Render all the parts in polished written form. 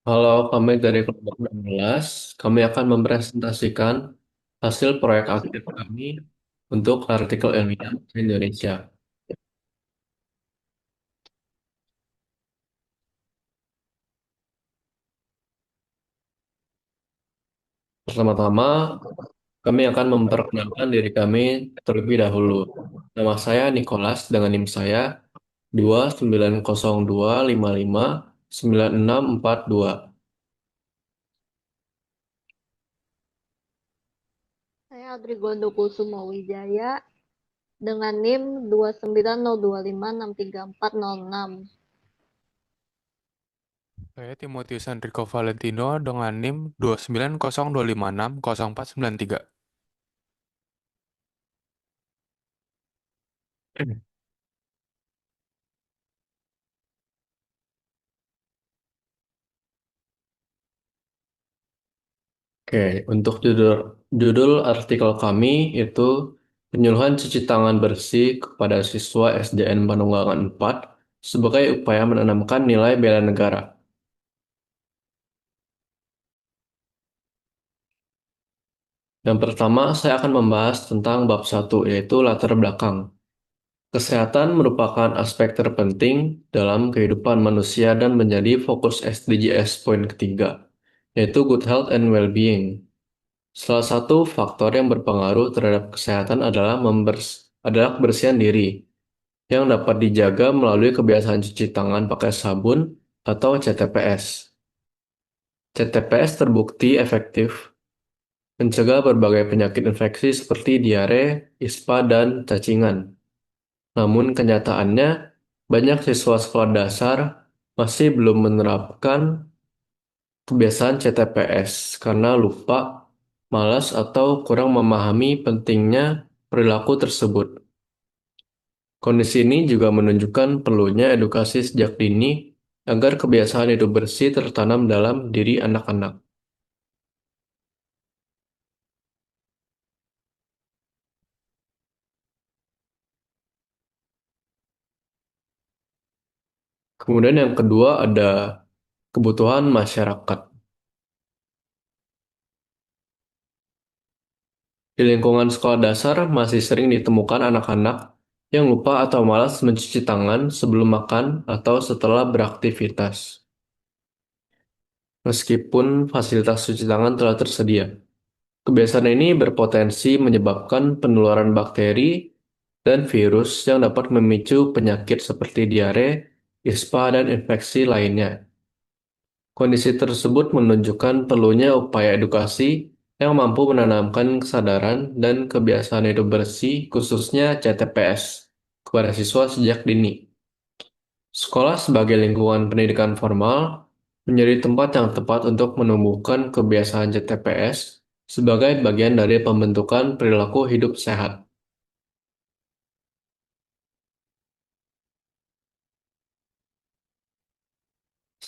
Halo, kami dari kelompok 16. Kami akan mempresentasikan hasil proyek akhir kami untuk artikel ilmiah Indonesia. Pertama-tama, kami akan memperkenalkan diri kami terlebih dahulu. Nama saya Nicholas dengan NIM saya 29025596642. Saya Adrigondo Kusumo Wijaya dengan NIM 290256346. Saya Timotius Enrico Valentino dengan NIM 29025600493. Oke, untuk judul artikel kami itu penyuluhan cuci tangan bersih kepada siswa SDN Panunggalan 4 sebagai upaya menanamkan nilai bela negara. Yang pertama, saya akan membahas tentang bab satu, yaitu latar belakang. Kesehatan merupakan aspek terpenting dalam kehidupan manusia dan menjadi fokus SDGs poin ketiga, yaitu good health and well-being. Salah satu faktor yang berpengaruh terhadap kesehatan adalah kebersihan diri, yang dapat dijaga melalui kebiasaan cuci tangan pakai sabun atau CTPS. CTPS terbukti efektif mencegah berbagai penyakit infeksi seperti diare, ispa, dan cacingan. Namun kenyataannya, banyak siswa sekolah dasar masih belum menerapkan kebiasaan CTPS karena lupa, malas, atau kurang memahami pentingnya perilaku tersebut. Kondisi ini juga menunjukkan perlunya edukasi sejak dini agar kebiasaan hidup bersih tertanam dalam diri anak-anak. Kemudian yang kedua ada kebutuhan masyarakat. Di lingkungan sekolah dasar masih sering ditemukan anak-anak yang lupa atau malas mencuci tangan sebelum makan atau setelah beraktivitas. Meskipun fasilitas cuci tangan telah tersedia. Kebiasaan ini berpotensi menyebabkan penularan bakteri dan virus yang dapat memicu penyakit seperti diare, ispa, dan infeksi lainnya. Kondisi tersebut menunjukkan perlunya upaya edukasi yang mampu menanamkan kesadaran dan kebiasaan hidup bersih, khususnya CTPS, kepada siswa sejak dini. Sekolah sebagai lingkungan pendidikan formal menjadi tempat yang tepat untuk menumbuhkan kebiasaan CTPS sebagai bagian dari pembentukan perilaku hidup sehat.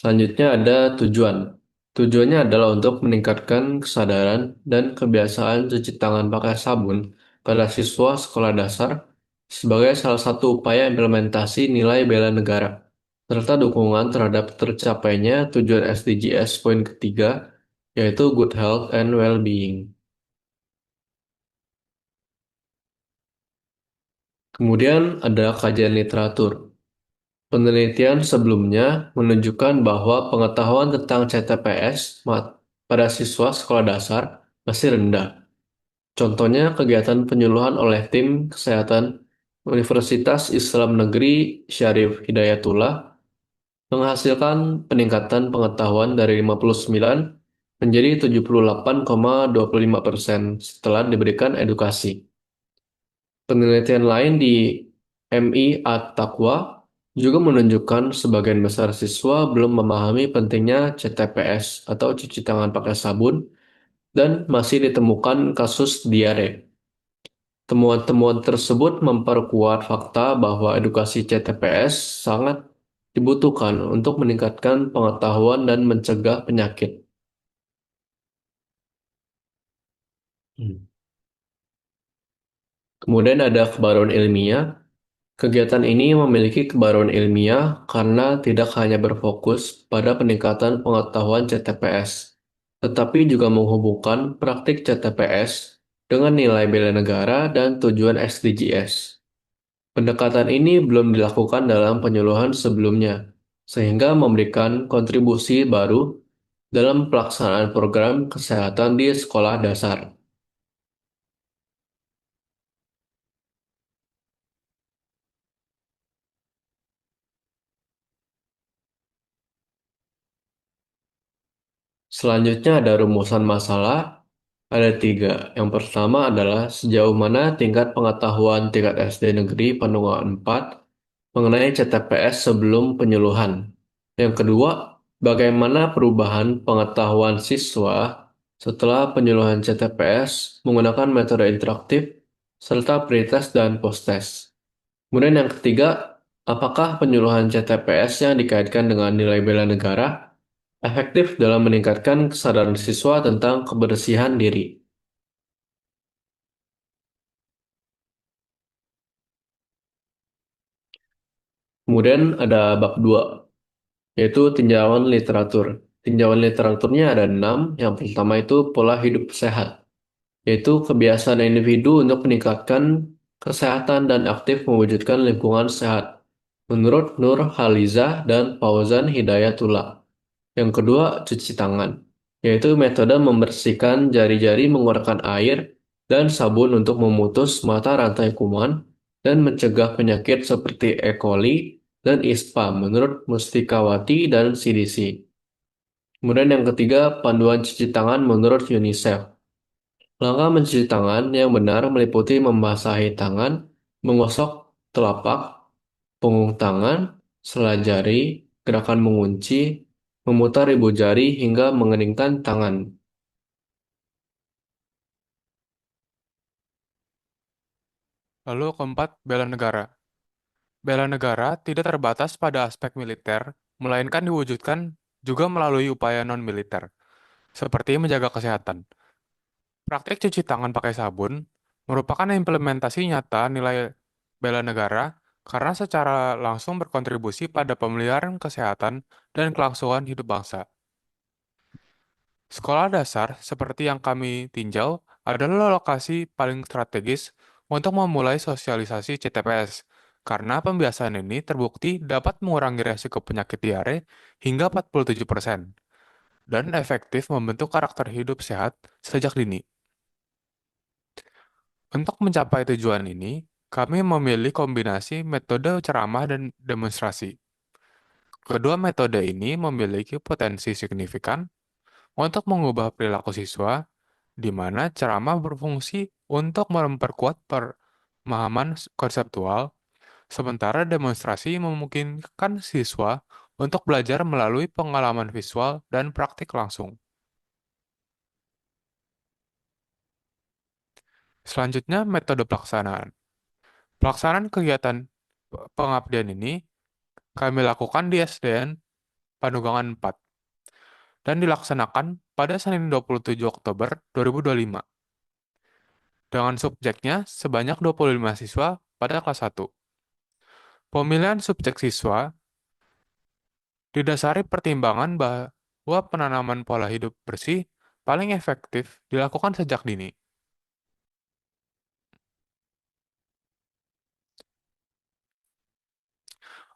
Selanjutnya ada tujuan. Tujuannya adalah untuk meningkatkan kesadaran dan kebiasaan cuci tangan pakai sabun pada siswa sekolah dasar sebagai salah satu upaya implementasi nilai bela negara, serta dukungan terhadap tercapainya tujuan SDGs poin ketiga, yaitu good health and well-being. Kemudian ada kajian literatur. Penelitian sebelumnya menunjukkan bahwa pengetahuan tentang CTPS pada siswa sekolah dasar masih rendah. Contohnya kegiatan penyuluhan oleh tim kesehatan Universitas Islam Negeri Syarif Hidayatullah menghasilkan peningkatan pengetahuan dari 59 menjadi 78,25% setelah diberikan edukasi. Penelitian lain di MI At-Taqwa juga menunjukkan sebagian besar siswa belum memahami pentingnya CTPS atau cuci tangan pakai sabun dan masih ditemukan kasus diare. Temuan-temuan tersebut memperkuat fakta bahwa edukasi CTPS sangat dibutuhkan untuk meningkatkan pengetahuan dan mencegah penyakit. Hmm. Kemudian ada kebaruan ilmiah. Kegiatan ini memiliki kebaruan ilmiah karena tidak hanya berfokus pada peningkatan pengetahuan CTPS, tetapi juga menghubungkan praktik CTPS dengan nilai bela negara dan tujuan SDGs. Pendekatan ini belum dilakukan dalam penyuluhan sebelumnya, sehingga memberikan kontribusi baru dalam pelaksanaan program kesehatan di sekolah dasar. Selanjutnya ada rumusan masalah, ada tiga. Yang pertama adalah sejauh mana tingkat pengetahuan tingkat SD Negeri Panungalan 4 mengenai CTPS sebelum penyuluhan. Yang kedua, bagaimana perubahan pengetahuan siswa setelah penyuluhan CTPS menggunakan metode interaktif serta pretest dan post-test. Kemudian yang ketiga, apakah penyuluhan CTPS yang dikaitkan dengan nilai bela negara efektif dalam meningkatkan kesadaran siswa tentang kebersihan diri? Kemudian ada bab 2, yaitu tinjauan literatur. Tinjauan literaturnya ada 6. Yang pertama itu pola hidup sehat, yaitu kebiasaan individu untuk meningkatkan kesehatan dan aktif mewujudkan lingkungan sehat. Menurut Nur Haliza dan Fauzan Hidayatullah. Yang kedua, cuci tangan, yaitu metode membersihkan jari-jari menggunakan air dan sabun untuk memutus mata rantai kuman dan mencegah penyakit seperti E. coli dan ISPA menurut Mustikawati dan CDC. Kemudian yang ketiga, panduan cuci tangan menurut UNICEF. Langkah mencuci tangan yang benar meliputi membasahi tangan, menggosok telapak, punggung tangan, sela jari, gerakan mengunci, memutar ibu jari hingga mengeningkan tangan. Lalu keempat, bela negara. Bela negara tidak terbatas pada aspek militer, melainkan diwujudkan juga melalui upaya non-militer, seperti menjaga kesehatan. Praktik cuci tangan pakai sabun merupakan implementasi nyata nilai bela negara karena secara langsung berkontribusi pada pemeliharaan kesehatan dan kelangsungan hidup bangsa. Sekolah dasar seperti yang kami tinjau adalah lokasi paling strategis untuk memulai sosialisasi CTPS, karena pembiasaan ini terbukti dapat mengurangi resiko penyakit diare hingga 47% dan efektif membentuk karakter hidup sehat sejak dini. Untuk mencapai tujuan ini, kami memilih kombinasi metode ceramah dan demonstrasi. Kedua metode ini memiliki potensi signifikan untuk mengubah perilaku siswa, di mana ceramah berfungsi untuk memperkuat pemahaman konseptual, sementara demonstrasi memungkinkan siswa untuk belajar melalui pengalaman visual dan praktik langsung. Selanjutnya, metode pelaksanaan. Pelaksanaan kegiatan pengabdian ini kami lakukan di SDN Panugangan 4 dan dilaksanakan pada Senin 27 Oktober 2025 dengan subjeknya sebanyak 25 siswa pada kelas 1. Pemilihan subjek siswa didasari pertimbangan bahwa penanaman pola hidup bersih paling efektif dilakukan sejak dini.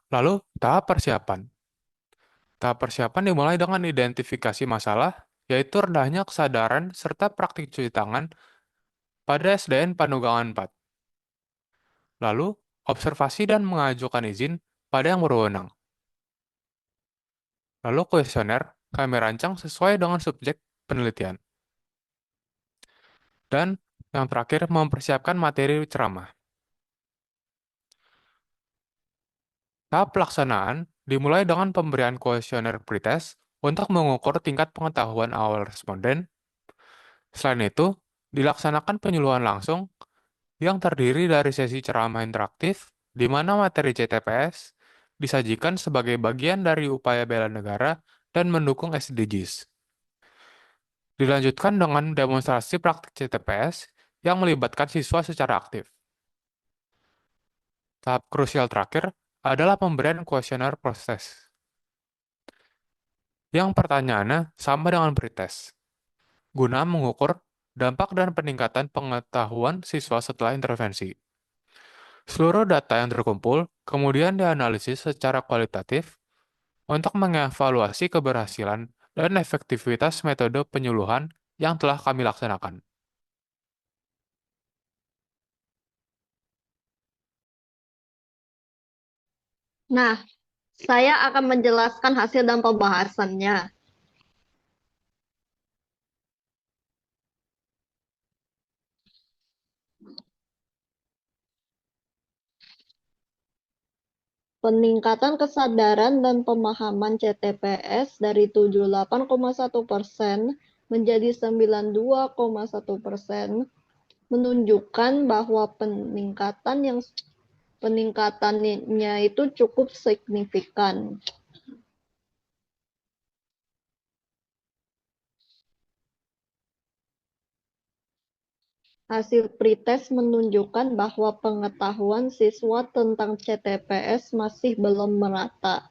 Lalu, tahap persiapan. Tahap persiapan dimulai dengan identifikasi masalah, yaitu rendahnya kesadaran serta praktik cuci tangan pada SDN Panugangan 4. Lalu, observasi dan mengajukan izin pada yang berwenang. Lalu kuesioner kami rancang sesuai dengan subjek penelitian. Dan yang terakhir, mempersiapkan materi ceramah. Tahap pelaksanaan dimulai dengan pemberian kuesioner pretest untuk mengukur tingkat pengetahuan awal responden. Selain itu, dilaksanakan penyuluhan langsung yang terdiri dari sesi ceramah interaktif, di mana materi CTPS disajikan sebagai bagian dari upaya bela negara dan mendukung SDGs. Dilanjutkan dengan demonstrasi praktik CTPS yang melibatkan siswa secara aktif. Tahap krusial terakhir adalah pemberian kuesioner proses. Yang pertanyaannya sama dengan pretest, guna mengukur dampak dan peningkatan pengetahuan siswa setelah intervensi. Seluruh data yang terkumpul kemudian dianalisis secara kualitatif untuk mengevaluasi keberhasilan dan efektivitas metode penyuluhan yang telah kami laksanakan. Nah, saya akan menjelaskan hasil dan pembahasannya. Peningkatan kesadaran dan pemahaman CTPS dari 78,1% menjadi 92,1% menunjukkan bahwa peningkatannya itu cukup signifikan. Hasil pretest menunjukkan bahwa pengetahuan siswa tentang CTPS masih belum merata.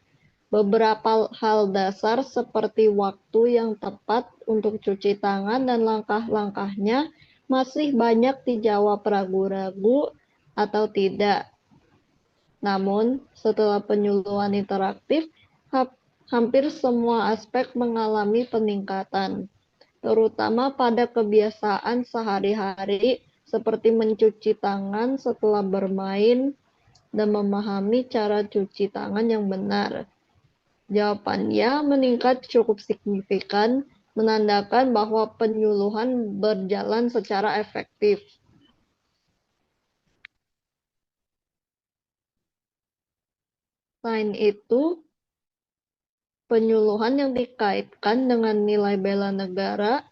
Beberapa hal dasar seperti waktu yang tepat untuk cuci tangan dan langkah-langkahnya masih banyak dijawab ragu-ragu atau tidak. Namun, setelah penyuluhan interaktif, hampir semua aspek mengalami peningkatan, terutama pada kebiasaan sehari-hari seperti mencuci tangan setelah bermain dan memahami cara cuci tangan yang benar. Jawabannya meningkat cukup signifikan, menandakan bahwa penyuluhan berjalan secara efektif. Selain itu, penyuluhan yang dikaitkan dengan nilai bela negara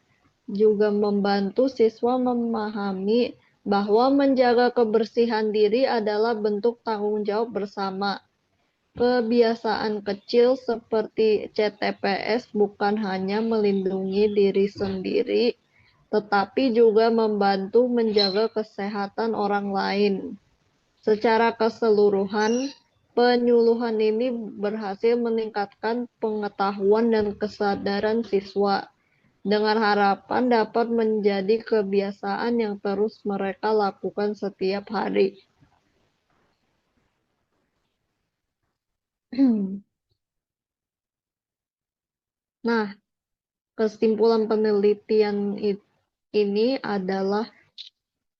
juga membantu siswa memahami bahwa menjaga kebersihan diri adalah bentuk tanggung jawab bersama. Kebiasaan kecil seperti CTPS bukan hanya melindungi diri sendiri, tetapi juga membantu menjaga kesehatan orang lain. Secara keseluruhan, penyuluhan ini berhasil meningkatkan pengetahuan dan kesadaran siswa, dengan harapan dapat menjadi kebiasaan yang terus mereka lakukan setiap hari. Nah, kesimpulan penelitian ini adalah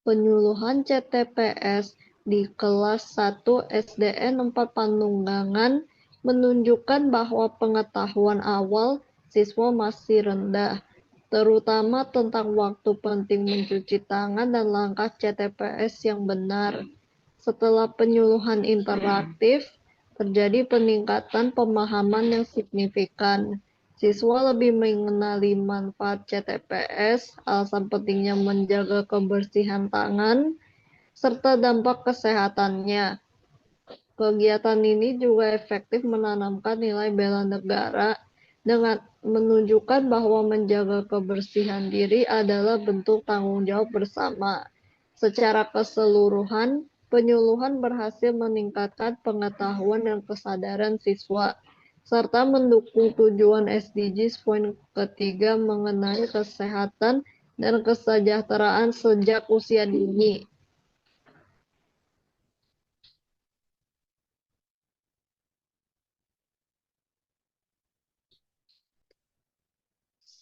penyuluhan CTPS di kelas 1 SDN 4 Panunggangan menunjukkan bahwa pengetahuan awal siswa masih rendah, terutama tentang waktu penting mencuci tangan dan langkah CTPS yang benar. Setelah penyuluhan interaktif, terjadi peningkatan pemahaman yang signifikan. Siswa lebih mengenali manfaat CTPS, alasan pentingnya menjaga kebersihan tangan, serta dampak kesehatannya. Kegiatan ini juga efektif menanamkan nilai bela negara dengan menunjukkan bahwa menjaga kebersihan diri adalah bentuk tanggung jawab bersama. Secara keseluruhan, penyuluhan berhasil meningkatkan pengetahuan dan kesadaran siswa, serta mendukung tujuan SDGs poin ketiga mengenai kesehatan dan kesejahteraan sejak usia dini.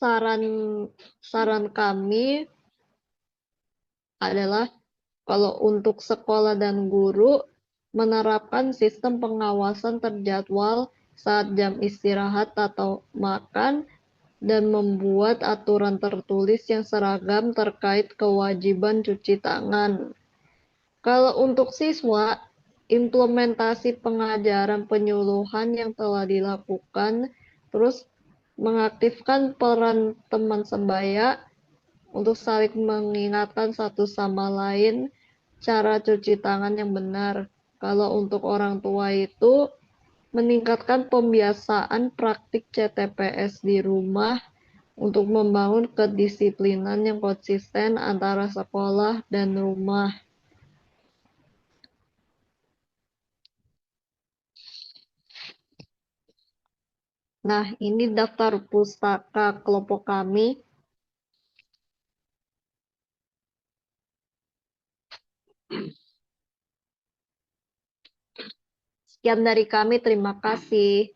Saran kami adalah kalau untuk sekolah dan guru menerapkan sistem pengawasan terjadwal saat jam istirahat atau makan dan membuat aturan tertulis yang seragam terkait kewajiban cuci tangan. Kalau untuk siswa, implementasi pengajaran penyuluhan yang telah dilakukan, terus mengaktifkan peran teman sebaya untuk saling mengingatkan satu sama lain cara cuci tangan yang benar. Kalau untuk orang tua itu meningkatkan pembiasaan praktik CTPS di rumah untuk membangun kedisiplinan yang konsisten antara sekolah dan rumah. Nah, ini daftar pustaka kelompok kami. Sekian dari kami, terima kasih.